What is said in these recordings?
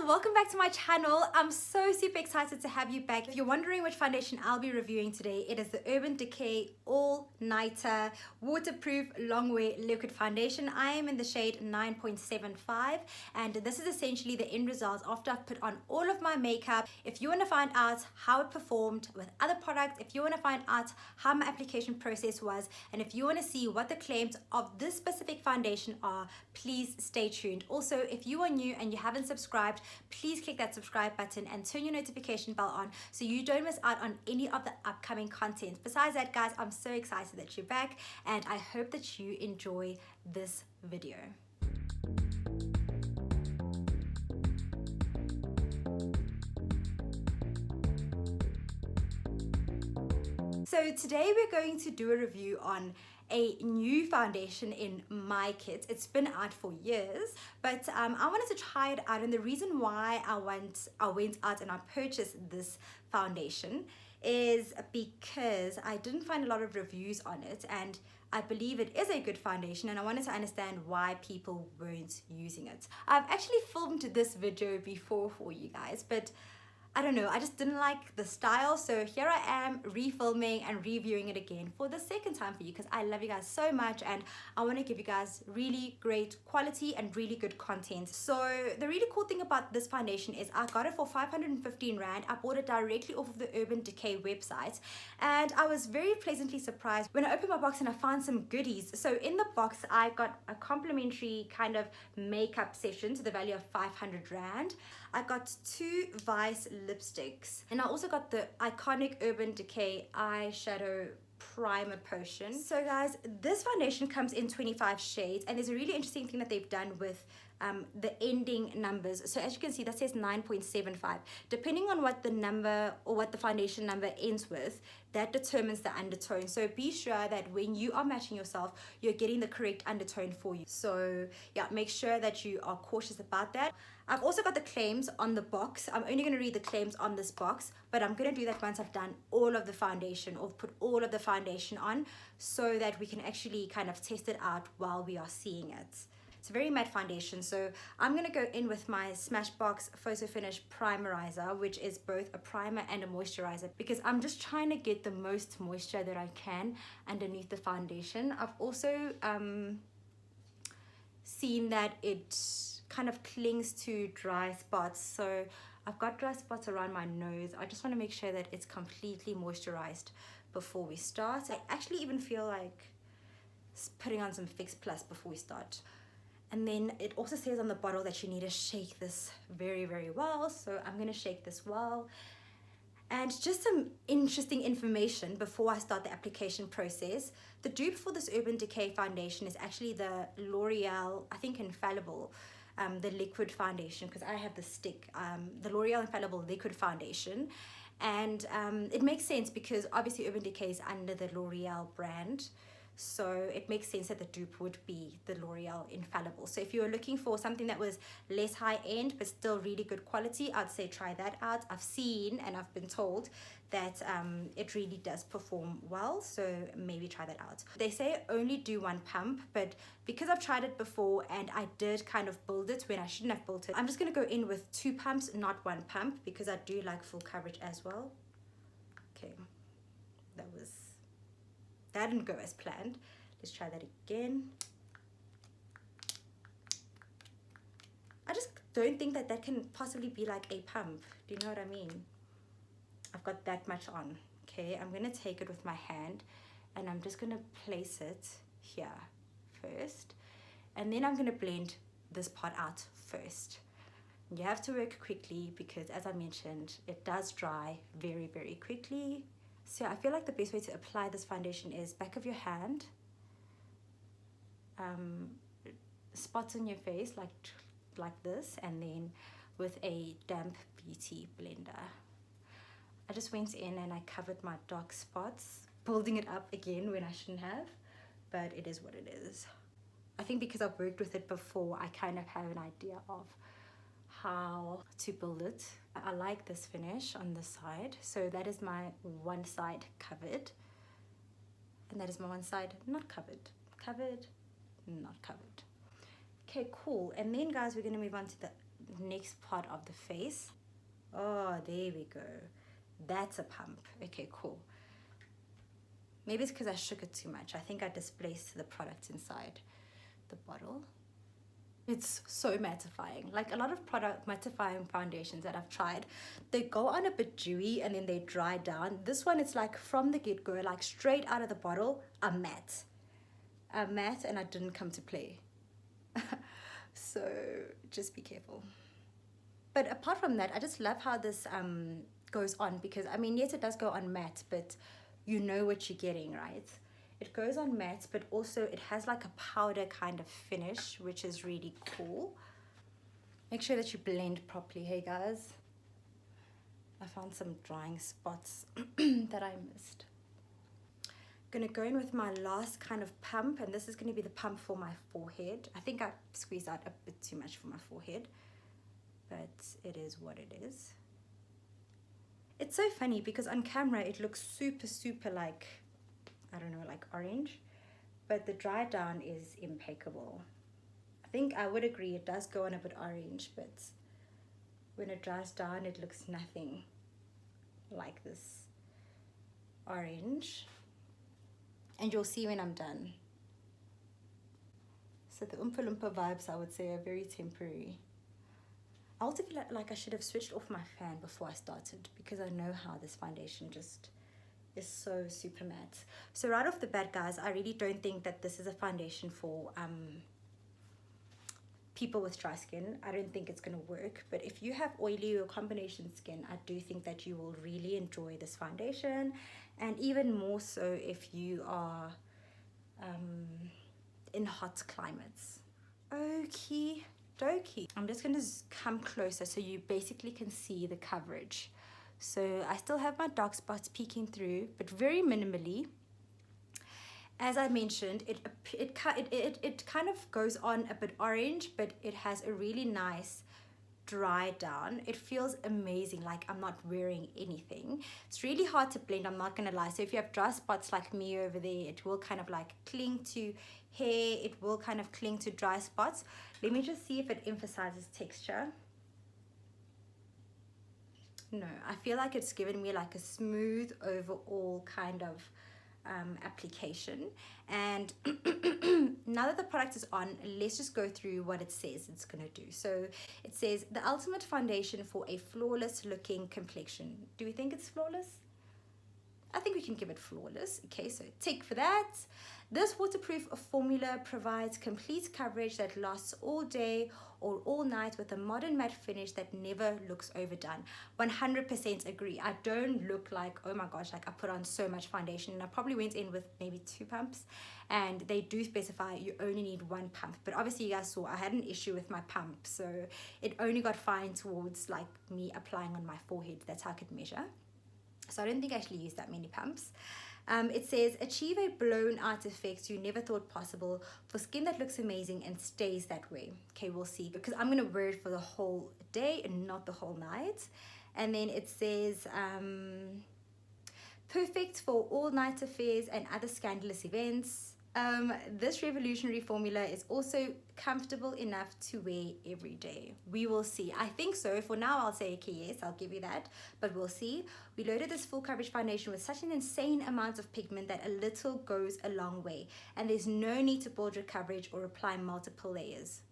welcome back to my channel. I'm so super excited to have you back. If you're wondering which foundation I'll be reviewing today, it is the Urban Decay All-Nighter Waterproof Longwear Liquid Foundation. I am in the shade 9.75 and this is essentially the end result after I've put on all of my makeup. If you want to find out how it performed with other products, if you want to find out how my application process was, and if you want to see what the claims of this specific foundation are, please stay tuned. Also, if you are new and you haven't subscribed, please click that subscribe button and turn your notification bell on so you don't miss out on any of the upcoming content. Besides that, guys, I'm so excited that you're back and I hope that you enjoy this video. So today we're going to do a review on a new foundation in my kit. It's been out for years, but I wanted to try it out, and the reason why I went out and I purchased this foundation is because I didn't find a lot of reviews on it, and I believe it is a good foundation, and I wanted to understand why people weren't using it. I've actually filmed this video before for you guys, but I don't know, I just didn't like the style, so here I am refilming and reviewing it again for the second time for you because I love you guys so much and I want to give you guys really great quality and really good content. So the really cool thing about this foundation is I got it for 515 Rand. I bought it directly off of the Urban Decay website and I was very pleasantly surprised when I opened my box and I found some goodies. So in the box I got a complimentary kind of makeup session to the value of 500 Rand. I got 2 Vice lipsticks and I also got the iconic Urban Decay eyeshadow primer potion. So guys, this foundation comes in 25 shades and there's a really interesting thing that they've done with the ending numbers. So as you can see, that says 9.75. Depending on what the number or what the foundation number ends with, that determines the undertone. So be sure that when you are matching yourself, you're getting the correct undertone for you. So yeah, make sure that you are cautious about that. I've also got the claims on the box. I'm only going to read the claims on this box, but I'm going to do that once I've done all of the foundation or put all of the foundation on so that we can actually kind of test it out while we are seeing it. It's a very matte foundation, so I'm going to go in with my Smashbox Photo Finish Primerizer, which is both a primer and a moisturizer, because I'm just trying to get the most moisture that I can underneath the foundation. I've also seen that it kind of clings to dry spots, so I've got dry spots around my nose. I just want to make sure that it's completely moisturized before we start. I actually even feel like putting on some Fix Plus before we start. And then it also says on the bottle that you need to shake this very, very well. So I'm going to shake this well. And just some interesting information before I start the application process. The dupe for this Urban Decay foundation is actually the L'Oreal, I think Infallible, the liquid foundation, because I have the stick, the L'Oreal Infallible liquid foundation. And it makes sense because obviously Urban Decay is under the L'Oreal brand. So it makes sense that the dupe would be the L'Oreal Infallible. So if you were looking for something that was less high end but still really good quality, I'd say try that out. I've seen and I've been told that it really does perform well, so maybe try that out. They say only do 1 pump, but because I've tried it before and I did kind of build it when I shouldn't have built it, I'm just going to go in with 2 pumps, not 1 pump, because I do like full coverage as well. Okay, that didn't go as planned. Let's try that again. I just don't think that can possibly be like a pump. Do you know what I mean? I've got that much on. Okay, I'm gonna take it with my hand and I'm just gonna place it here first. And then I'm gonna blend this part out first. You have to work quickly because, as I mentioned, it does dry very, very quickly. So I feel like the best way to apply this foundation is back of your hand, spots on your face like this, and then with a damp beauty blender. I just went in and I covered my dark spots, building it up again when I shouldn't have, but it is what it is. I think because I've worked with it before, I kind of have an idea of how to build it. I like this finish on the side, so that is my one side covered and that is my one side not covered. Covered, not covered. Okay, cool. And then guys, we're going to move on to next part of the face. Oh, there we go. That's a pump. Okay, cool. Maybe it's because I shook it too much. I think I displaced the product inside the bottle. It's so mattifying. Like a lot of product mattifying foundations that I've tried, they go on a bit dewy and then they dry down. This one, it's like from the get-go, like straight out of the bottle, a matte. A matte, and I didn't come to play. So just be careful. But apart from that, I just love how this goes on, because I mean, yes, it does go on matte, but you know what you're getting, right? It goes on matte, but also it has like a powder kind of finish, which is really cool. Make sure that you blend properly, hey guys. I found some drying spots that I missed. Gonna go in with my last kind of pump, and this is gonna be the pump for my forehead. I think I squeezed out a bit too much for my forehead, but it is what it is. It's so funny because on camera it looks super like, I don't know, like orange, but the dry down is impeccable. I think I would agree it does go on a bit orange, but when it dries down it looks nothing like this orange, and you'll see when I'm done. So the Oompa Loompa vibes, I would say, are very temporary. I also feel like I should have switched off my fan before I started, because I know how this foundation just is so super matte. So right off the bat, guys, I really don't think that this is a foundation for people with dry skin. I don't think it's going to work. But if you have oily or combination skin, I do think that you will really enjoy this foundation, and even more so if you are in hot climates. Okie dokie. I'm just going to come closer so you basically can see the coverage. So I still have my dark spots peeking through, but very minimally. As I mentioned, it kind of goes on a bit orange, but it has a really nice dry down. It feels amazing, like I'm not wearing anything. It's really hard to blend, I'm not gonna lie. So if you have dry spots like me over there, it will kind of like cling to hair, it will kind of cling to dry spots. Let me just see if it emphasizes texture. No, I feel like it's given me like a smooth overall kind of application. And now that the product is on, let's just go through what it says it's gonna do. So it says the ultimate foundation for a flawless looking complexion. Do we think it's flawless? I think we can give it flawless. Okay, so tick for that. This waterproof formula provides complete coverage that lasts all day or all night with a modern matte finish that never looks overdone. 100% agree. I don't look like, oh my gosh, like I put on so much foundation, and I probably went in with maybe 2 pumps, and they do specify you only need 1 pump. But obviously you guys saw I had an issue with my pump, so it only got fine towards like me applying on my forehead. That's how I could measure. So I don't think I actually used that many pumps. It says, achieve a blown out effect you never thought possible for skin that looks amazing and stays that way. Okay, we'll see, because I'm going to wear it for the whole day and not the whole night. And then it says, perfect for all night affairs and other scandalous events. This revolutionary formula is also comfortable enough to wear every day. We will see. I think so. For now, I'll say, okay, yes, I'll give you that, but we'll see. We loaded this full coverage foundation with such an insane amount of pigment that a little goes a long way, and there's no need to build your coverage or apply multiple layers.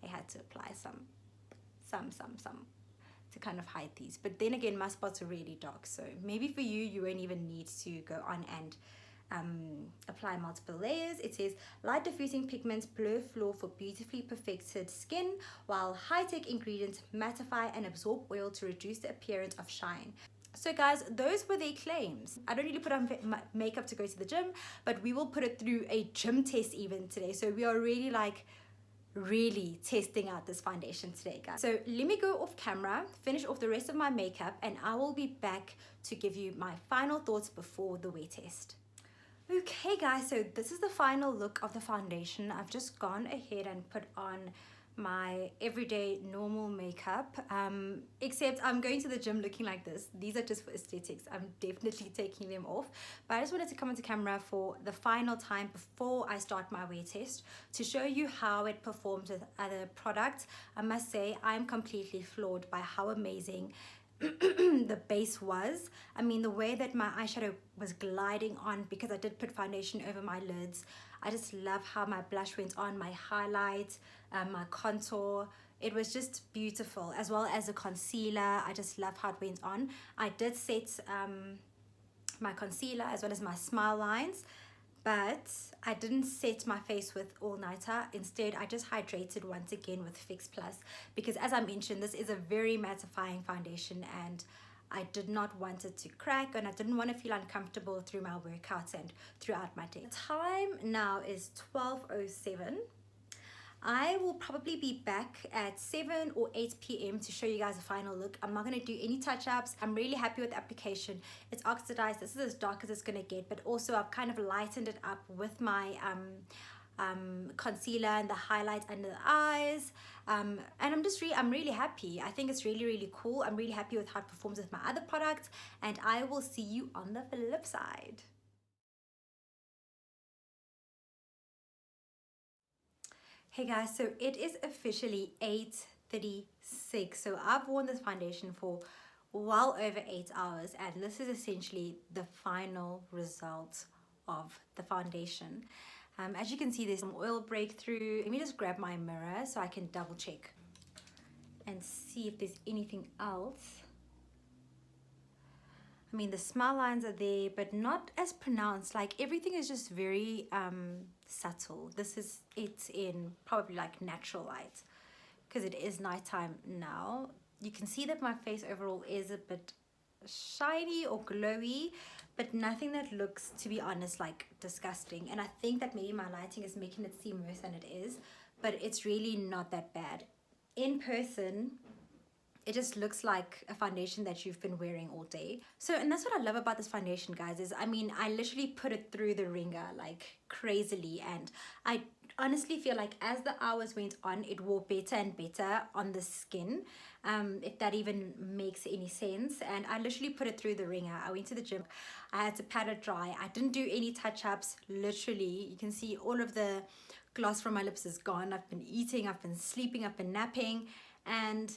I had to apply some to kind of hide these, but then again, my spots are really dark, so maybe for you, you won't even need to go on and apply multiple layers. It says light diffusing pigments blur flaw for beautifully perfected skin, while high-tech ingredients mattify and absorb oil to reduce the appearance of shine. So guys, those were their claims. I don't really put on makeup to go to the gym, but we will put it through a gym test even today. So we are really testing out this foundation today, guys. So let me go off camera, finish off the rest of my makeup, and I will be back to give you my final thoughts before the wear test. Okay guys, so this is the final look of the foundation. I've just gone ahead and put on my everyday normal makeup, except I'm going to the gym looking like this. These are just for aesthetics. I'm definitely taking them off, but I just wanted to come onto camera for the final time before I start my wear test to show you how it performs with other products. I must say I'm completely floored by how amazing the base was. I mean, the way that my eyeshadow was gliding on, because I did put foundation over my lids. I just love how my blush went on, my highlight, my contour. It was just beautiful, as well as the concealer. I just love how it went on. I did set my concealer as well as my smile lines, but I didn't set my face with All Nighter. Instead, I just hydrated once again with Fix Plus, because as I mentioned, this is a very mattifying foundation and I did not want it to crack, and I didn't want to feel uncomfortable through my workouts and throughout my day. The time now is 12:07. I will probably be back at 7 or 8 p.m. to show you guys a final look. I'm not going to do any touch-ups. I'm really happy with the application. It's oxidized. This is as dark as it's going to get, but also I've kind of lightened it up with my concealer and the highlight under the eyes. And I'm really happy. I think it's really cool. I'm really happy with how it performs with my other products, and I will see you on the flip side. Hey guys, so it is officially 8:36. So I've worn this foundation for well over 8 hours, and this is essentially the final result of the foundation. As you can see, there's some oil breakthrough. Let me just grab my mirror so I can double check and see if there's anything else. I mean, the smile lines are there, but not as pronounced. Like, everything is just very subtle. This is it in probably like natural light, because it is nighttime now. You can see that my face overall is a bit shiny or glowy, but nothing that looks, to be honest, like disgusting. And I think that maybe my lighting is making it seem worse than it is, but it's really not that bad. In person, it just looks like a foundation that you've been wearing all day. So, and that's what I love about this foundation, guys, is I mean, I literally put it through the ringer like crazily, and I honestly feel like as the hours went on, it wore better and better on the skin, if that even makes any sense. And I literally put it through the ringer. I went to the gym, I had to pat it dry. I didn't do any touch-ups. Literally, you can see all of the gloss from my lips is gone. I've been eating, I've been sleeping, I've been napping, and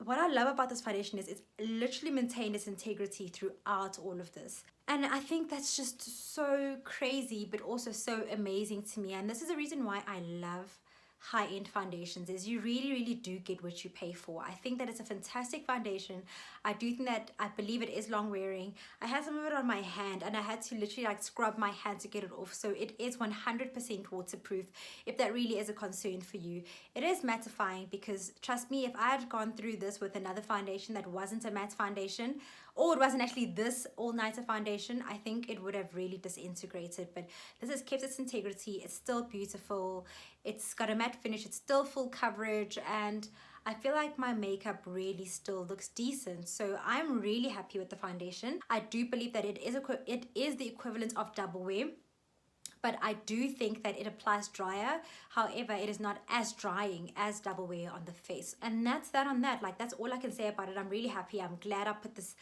what I love about this foundation is it's literally maintained its integrity throughout all of this. And I think that's just so crazy, but also so amazing to me. And this is the reason why I love high-end foundations, is you really do get what you pay for. I think that it's a fantastic foundation. I believe it is long wearing. I had some of it on my hand, and I had to literally like scrub my hand to get it off. So it is 100% waterproof, if that really is a concern for you. It is mattifying, because trust me, if I had gone through this with another foundation that wasn't a matte foundation, or it wasn't actually this all-nighter foundation, I think it would have really disintegrated. But this has kept its integrity. It's still beautiful. It's got a matte finish. It's still full coverage, and I feel like my makeup really still looks decent. So I'm really happy with the foundation. I do believe that it is the equivalent of double wear, but I do think that it applies drier. However, it is not as drying as double wear on the face. And that's that on that. Like, that's all I can say about it. I'm really happy. I'm glad I put this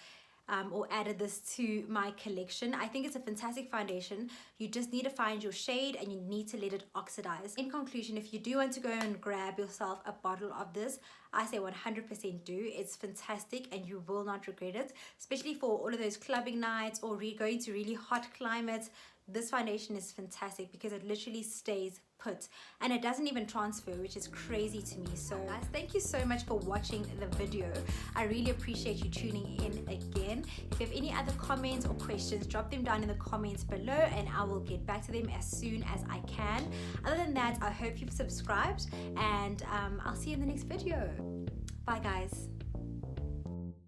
or added this to my collection. I think it's a fantastic foundation. You just need to find your shade, and you need to let it oxidize. In conclusion, if you do want to go and grab yourself a bottle of this, I say 100% do. It's fantastic, and you will not regret it, especially for all of those clubbing nights or going to really hot climates. This foundation is fantastic because it literally stays put, and it doesn't even transfer, which is crazy to me. So guys, thank you so much for watching the video. I really appreciate you tuning in again. If you have any other comments or questions, drop them down in the comments below, and I will get back to them as soon as I can. Other than that, I hope you've subscribed, and I'll see you in the next video. Bye guys.